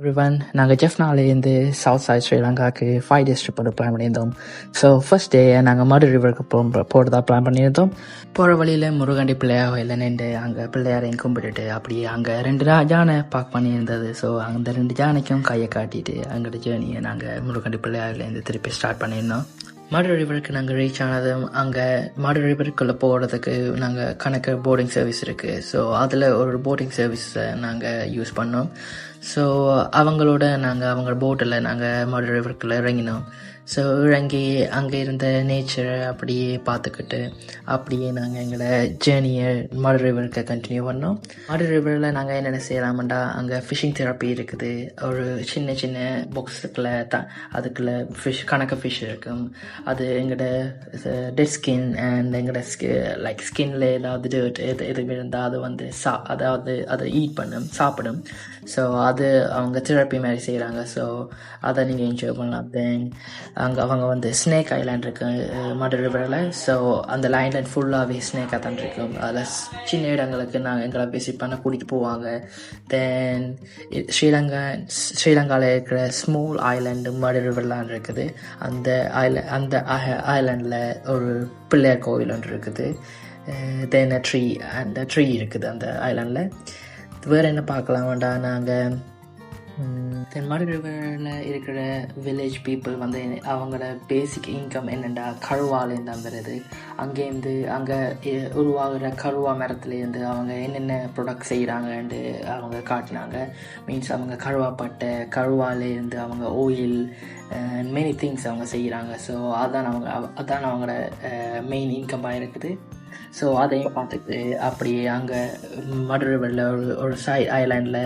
Everyone நாங்கள் ஜெஃப்னாலேருந்து south side ஸ்ரீலங்காவுக்கு 5 days trip வந்து plan பண்ணியிருந்தோம். ஸோ ஃபர்ஸ்ட் டே நாங்கள் மடு ரிவருக்கு போகிறதா பிளான் பண்ணியிருந்தோம். போகிற வழியில் முருகண்டி பிள்ளையார் கோயிலில் நின்று அங்கே பிள்ளையாரையும் கும்பிட்டுட்டு அப்படியே அங்கே 2 ஜானை பார்க் பண்ணியிருந்தது. ஸோ அந்த 2 ஜானைக்கும் கையை காட்டிட்டு அங்கோட ஜேர்னியை நாங்கள் முருகண்டி பிள்ளையார்லேருந்து திருப்பி ஸ்டார்ட் பண்ணியிருந்தோம். மடு ரிவருக்கு நாங்கள் ரீச் ஆனதும் அங்கே மடு ரிவருக்குள்ளே போகிறதுக்கு நாங்கள் கணக்கு போர்டிங் சர்வீஸ் இருக்குது. ஸோ அதில் ஒரு போர்டிங் சர்வீஸை நாங்கள் யூஸ் பண்ணோம். ஸோ அவங்க போட்டில் நாங்கள் மடு ரிவருக்குள்ளே இறங்கினோம். ஸோ இறங்கி அங்கே இருந்த நேச்சரை அப்படியே பார்த்துக்கிட்டு அப்படியே நாங்கள் எங்களோட ஜேர்னியை மடு ரிவருக்கு கண்டினியூ பண்ணோம். மடு ரிவரில் நாங்கள் என்னென்ன செய்யலாமண்டா, அங்கே ஃபிஷ்ஷிங் தெரப்பி இருக்குது. ஒரு சின்ன சின்ன பாக்ஸுக்குள்ளே அதுக்குள்ளே கணக்கு ஃபிஷ் இருக்கும். அது எங்களோட டெட் ஸ்கின் அண்ட் எங்களோட ஸ்கின்ல ஏதாவது டர்ட் எது இருந்தால் அது வந்து அதாவது அதை சாப்பிடும். ஸோ அது அவங்க தெரப்பி மாதிரி செய்கிறாங்க. ஸோ அதை நீங்கள் என்ஜாய் பண்ணலாம். தென் அங்கே அவங்க வந்து ஸ்னேக் ஐலாண்ட் இருக்கு மடு ரிவரில். ஸோ அந்த ஐலாண்ட் ஃபுல்லாகவே ஸ்னேக்காக தான் இருக்கும். அதில் சின்ன இடங்களுக்கு எங்களை விசிட் பண்ண கூட்டிகிட்டு போவாங்க. தென் ஸ்ரீலங்காவில் இருக்கிற ஸ்மால் ஐலாண்டு மடு ரிவர்லாம் இருக்குது. அந்த ஐலாண்டில் ஒரு பிள்ளையார் கோவில் ஒன்று இருக்குது. தென் ட்ரீ இருக்குது அந்த ஐலாண்டில். வேறு என்ன பார்க்கலாம் வேண்டாம், நாங்கள் மடு ரிவரில் இருக்கிற வில்லேஜ் பீப்புள் வந்து அவங்களோட பேசிக் இன்கம் என்னென்னா கருவாலேருந்து வந்துடுது. அங்கே உருவாகிற கருவா மரத்துலேருந்து அவங்க என்னென்ன ப்ராடக்ட் செய்கிறாங்கன்ட்டு அவங்க காட்டினாங்க. மீன்ஸ் அவங்க கருவாப்பட்டை, கருவாலேருந்து அவங்க ஆயில் அண்ட் மெனி திங்ஸ் அவங்க செய்கிறாங்க. ஸோ அதான் அவங்களோட மெயின் இன்கமாக இருக்குது. ஸோ அதையும் பார்த்துட்டு அப்படியே அங்கே மடு ரிவரில் ஒரு சைட் ஐலாண்டில்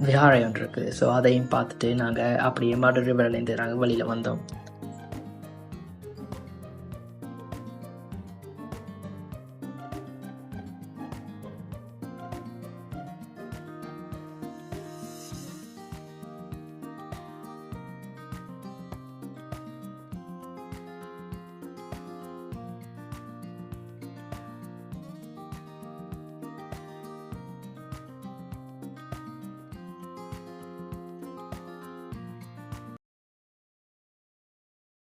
விஹாரை ஒன்று இருக்குது. ஸோ அதையும் பார்த்துட்டு நாங்கள் அப்படியே மடு ரிவர்லேருந்து நாங்கள் வெளியில் வந்தோம்.